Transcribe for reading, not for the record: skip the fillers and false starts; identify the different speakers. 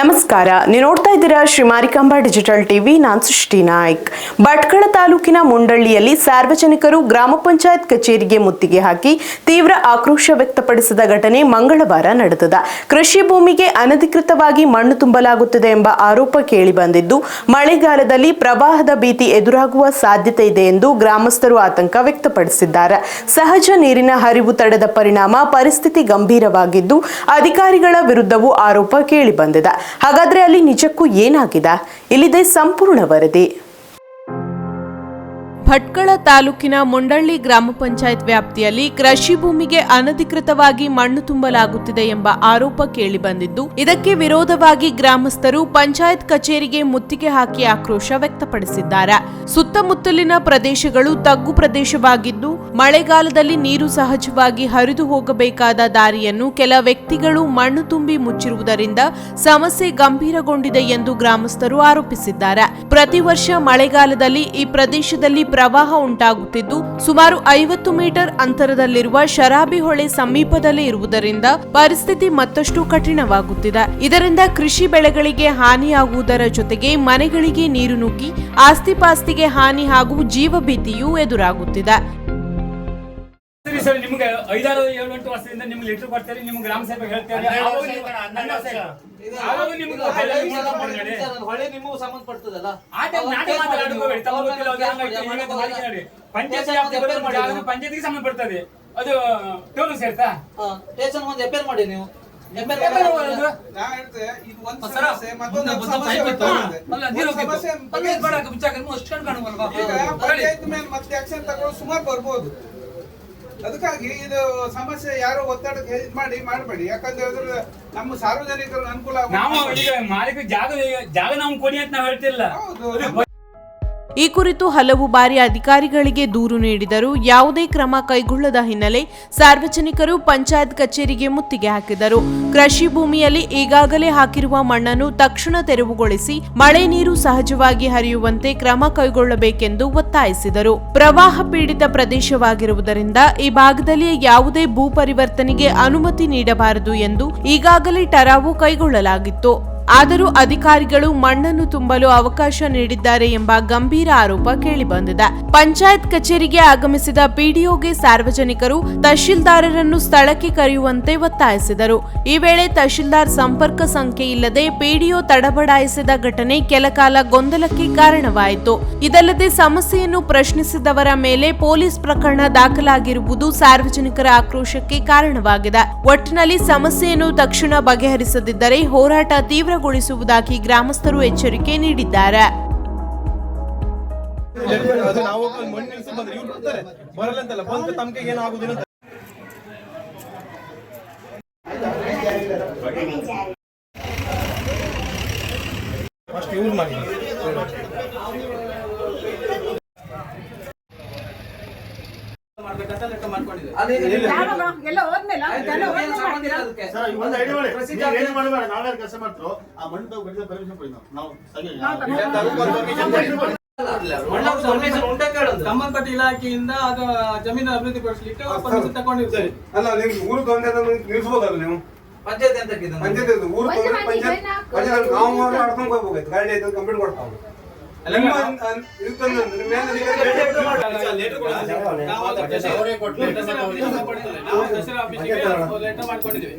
Speaker 1: ನಮಸ್ಕಾರ, ನೀವು ನೋಡ್ತಾ ಇದ್ದೀರಾ ಶ್ರೀ ಮಾರಿಕಾಂಬಾ ಡಿಜಿಟಲ್ ಟಿವಿ. ನಾನು ಸೃಷ್ಟಿ ನಾಯ್ಕ್. ಭಟ್ಕಳ ತಾಲೂಕಿನ ಮುಂಡಳ್ಳಿಯಲ್ಲಿ ಸಾರ್ವಜನಿಕರು ಗ್ರಾಮ ಪಂಚಾಯತ್ ಕಚೇರಿಗೆ ಮುತ್ತಿಗೆ ಹಾಕಿ ತೀವ್ರ ಆಕ್ರೋಶ ವ್ಯಕ್ತಪಡಿಸಿದ ಘಟನೆ ಮಂಗಳವಾರ ನಡೆದಿದೆ. ಕೃಷಿ ಭೂಮಿಗೆ ಅನಧಿಕೃತವಾಗಿ ಮಣ್ಣು ತುಂಬಲಾಗುತ್ತಿದೆ ಎಂಬ ಆರೋಪ ಕೇಳಿಬಂದಿದ್ದು, ಮಳೆಗಾಲದಲ್ಲಿ ಪ್ರವಾಹದ ಭೀತಿ ಎದುರಾಗುವ ಸಾಧ್ಯತೆ ಇದೆ ಎಂದು ಗ್ರಾಮಸ್ಥರು ಆತಂಕ ವ್ಯಕ್ತಪಡಿಸಿದ್ದಾರೆ. ಸಹಜ ನೀರಿನ ಹರಿವು ತಡೆದ ಪರಿಣಾಮ ಪರಿಸ್ಥಿತಿ ಗಂಭೀರವಾಗಿದ್ದು, ಅಧಿಕಾರಿಗಳ ವಿರುದ್ಧವೂ ಆರೋಪ ಕೇಳಿಬಂದಿದೆ. ಹಾಗಾದ್ರೆ ಅಲ್ಲಿ ನಿಜಕ್ಕೂ ಏನಾಗಿದೆ? ಇಲ್ಲಿದೆ ಸಂಪೂರ್ಣ ವರದಿ. ಭಟ್ಕಳ ತಾಲೂಕಿನ ಮುಂಡಳ್ಳಿ ಗ್ರಾಮ ಪಂಚಾಯತ್ ವ್ಯಾಪ್ತಿಯಲ್ಲಿ ಕೃಷಿ ಭೂಮಿಗೆ ಅನಧಿಕೃತವಾಗಿ ಮಣ್ಣು ತುಂಬಲಾಗುತ್ತಿದೆ ಎಂಬ ಆರೋಪ ಕೇಳಿಬಂದಿದ್ದು, ಇದಕ್ಕೆ ವಿರೋಧವಾಗಿ ಗ್ರಾಮಸ್ಥರು ಪಂಚಾಯತ್ ಕಚೇರಿಗೆ ಮುತ್ತಿಗೆ ಹಾಕಿ ಆಕ್ರೋಶ ವ್ಯಕ್ತಪಡಿಸಿದ್ದಾರೆ. ಸುತ್ತಮುತ್ತಲಿನ ಪ್ರದೇಶಗಳು ತಗ್ಗು ಪ್ರದೇಶವಾಗಿದ್ದು, ಮಳೆಗಾಲದಲ್ಲಿ ನೀರು ಸಹಜವಾಗಿ ಹರಿದು ಹೋಗಬೇಕಾದ ದಾರಿಯನ್ನು ಕೆಲ ವ್ಯಕ್ತಿಗಳು ಮಣ್ಣು ತುಂಬಿ ಮುಚ್ಚಿರುವುದರಿಂದ ಸಮಸ್ಯೆ ಗಂಭೀರಗೊಂಡಿದೆ ಎಂದು ಗ್ರಾಮಸ್ಥರು ಆರೋಪಿಸಿದ್ದಾರೆ. ಪ್ರತಿ ವರ್ಷ ಮಳೆಗಾಲದಲ್ಲಿ ಈ ಪ್ರದೇಶದಲ್ಲಿ ಪ್ರವಾಹ ಉಂಟಾಗುತ್ತಿದ್ದು, ಸುಮಾರು 50 ಮೀಟರ್ ಅಂತರದಲ್ಲಿರುವ ಶರಾಬಿ ಹೊಳೆ ಸಮೀಪದಲ್ಲೇ ಇರುವುದರಿಂದ ಪರಿಸ್ಥಿತಿ ಮತ್ತಷ್ಟು ಕಠಿಣವಾಗುತ್ತಿದೆ. ಇದರಿಂದ ಕೃಷಿ ಬೆಳೆಗಳಿಗೆ ಹಾನಿಯಾಗುವುದರ ಜೊತೆಗೆ ಮನೆಗಳಿಗೆ ನೀರು ನುಗ್ಗಿ ಆಸ್ತಿಪಾಸ್ತಿಗೆ ಹಾನಿ ಹಾಗೂ ಜೀವ ಭೀತಿಯೂ ಎದುರಾಗುತ್ತಿದೆ.
Speaker 2: ನಿಮ್ಗೆ 5-7 ವರ್ಷದಿಂದ ನಿಮ್ಗೆ ಲೆಟರ್ ಕೊಡ್ತಾರೆ, ನಿಮ್ಗೆ ಗ್ರಾಮ ಸೇವಕ ಹೇಳ್ತಾರೆ, ಪಂಚಾಯತ್ಗೆ ಸಂಬಂಧಪಡ್ತದೆ. ಅದು ಟೋಲ್ ಸೇರ್ತಾ
Speaker 3: ಸ್ಟೇಷನ್ ಒಂದು ಎಫ್ಐಆರ್ ಮಾಡಿ ನೀವು
Speaker 4: ಸುಮಾರು ಬರ್ಬೋದು. ಅದಕ್ಕಾಗಿ ಇದು ಸಮಸ್ಯೆ ಯಾರು ಒತ್ತಡಕ್ಕೆ ಮಾಡಬೇಡಿ. ಯಾಕಂದ್ರೆ ಹೇಳಿದ್ರೆ ನಮ್ಮ ಸಾರ್ವಜನಿಕರ ಅನುಕೂಲ.
Speaker 2: ನಾವು ಈಗ ಮಾಲೀಕ ಜಾಗ ನಾವು ಕೊಡಿ ಅಂತ ನಾವು ಹೇಳ್ತಿಲ್ಲ.
Speaker 1: ಈ ಕುರಿತು ಹಲವು ಬಾರಿ ಅಧಿಕಾರಿಗಳಿಗೆ ದೂರು ನೀಡಿದರೂ ಯಾವುದೇ ಕ್ರಮ ಕೈಗೊಳ್ಳದ ಹಿನ್ನೆಲೆ ಸಾರ್ವಜನಿಕರು ಪಂಚಾಯತ್ ಕಚೇರಿಗೆ ಮುತ್ತಿಗೆ ಹಾಕಿದರು. ಕೃಷಿ ಭೂಮಿಯಲ್ಲಿ ಈಗಾಗಲೇ ಹಾಕಿರುವ ಮಣ್ಣನ್ನು ತಕ್ಷಣ ತೆರವುಗೊಳಿಸಿ ಮಳೆ ನೀರು ಸಹಜವಾಗಿ ಹರಿಯುವಂತೆ ಕ್ರಮ ಕೈಗೊಳ್ಳಬೇಕೆಂದು ಒತ್ತಾಯಿಸಿದರು. ಪ್ರವಾಹ ಪೀಡಿತ ಪ್ರದೇಶವಾಗಿರುವುದರಿಂದ ಈ ಭಾಗದಲ್ಲಿ ಯಾವುದೇ ಭೂ ಪರಿವರ್ತನೆಗೆ ಅನುಮತಿ ನೀಡಬಾರದು ಎಂದು ಈಗಾಗಲೇ ಠರಾವು ಕೈಗೊಳ್ಳಲಾಗಿತ್ತು. ಆದರೂ ಅಧಿಕಾರಿಗಳು ಮಣ್ಣನ್ನು ತುಂಬಲು ಅವಕಾಶ ನೀಡಿದ್ದಾರೆ ಎಂಬ ಗಂಭೀರ ಆರೋಪ ಕೇಳಿಬಂದಿದೆ. ಪಂಚಾಯತ್ ಕಚೇರಿಗೆ ಆಗಮಿಸಿದ ಪಿಡಿಒಗೆ ಸಾರ್ವಜನಿಕರು ತಹಶೀಲ್ದಾರರನ್ನು ಸ್ಥಳಕ್ಕೆ ಕರೆಯುವಂತೆ ಒತ್ತಾಯಿಸಿದರು. ಈ ವೇಳೆ ತಹಶೀಲ್ದಾರ್ ಸಂಪರ್ಕ ಸಂಖ್ಯೆ ಇಲ್ಲದೆ ಪಿಡಿಒ ತಡಬಡಾಯಿಸಿದ ಘಟನೆ ಕೆಲಕಾಲ ಗೊಂದಲಕ್ಕೆ ಕಾರಣವಾಯಿತು. ಇದಲ್ಲದೆ ಸಮಸ್ಯೆಯನ್ನು ಪ್ರಶ್ನಿಸಿದವರ ಮೇಲೆ ಪೊಲೀಸ್ ಪ್ರಕರಣ ದಾಖಲಾಗಿರುವುದು ಸಾರ್ವಜನಿಕರ ಆಕ್ರೋಶಕ್ಕೆ ಕಾರಣವಾಗಿದೆ. ಒಟ್ಟಿನಲ್ಲಿ ಸಮಸ್ಯೆಯನ್ನು ತಕ್ಷಣ ಬಗೆಹರಿಸದಿದ್ದರೆ ಹೋರಾಟ ತೀವ್ರಗೊಳಿಸುವುದಾಗಿ ಗ್ರಾಮಸ್ಥರು ಎಚ್ಚರಿಕೆ ನೀಡಿದ್ದಾರೆ.
Speaker 3: ಸಂಬಂಧಪಟ್ಟ ಇಲಾಖೆಯಿಂದ ಅದು ಜಮೀನು ಅಭಿವೃದ್ಧಿ ಪಡಿಸಲಿಕ್ಕೆ ಪರ್ಮಿಷನ್ ತಗೊಂಡಿರ್ತಾರೆ.
Speaker 4: ಅಲ್ಲ, ನೀವು ಊರು ತೊಂದರೆ ನಿಲ್ಸಬಹುದಲ್ಲ ನೀವು
Speaker 3: ಪಂಚಾಯತ್ ಅಂತ
Speaker 4: ಪಂಚಾಯತ್ ಊರು ಪಂಚಾಯತ್ ನಾವು ಮಾಡ್ಕೊಂಡು ಹೋಗ್ಬೇಕಾಯ್ತು. ಗಾಡಿ ಆಯ್ತು ಕಂಪ್ಲೀಟ್ ಕೊಡ್ತಾವೆ.
Speaker 3: ಲೆಟರ್ ಮಾಡ್ಕೊಂಡಿದ್ದೀವಿ.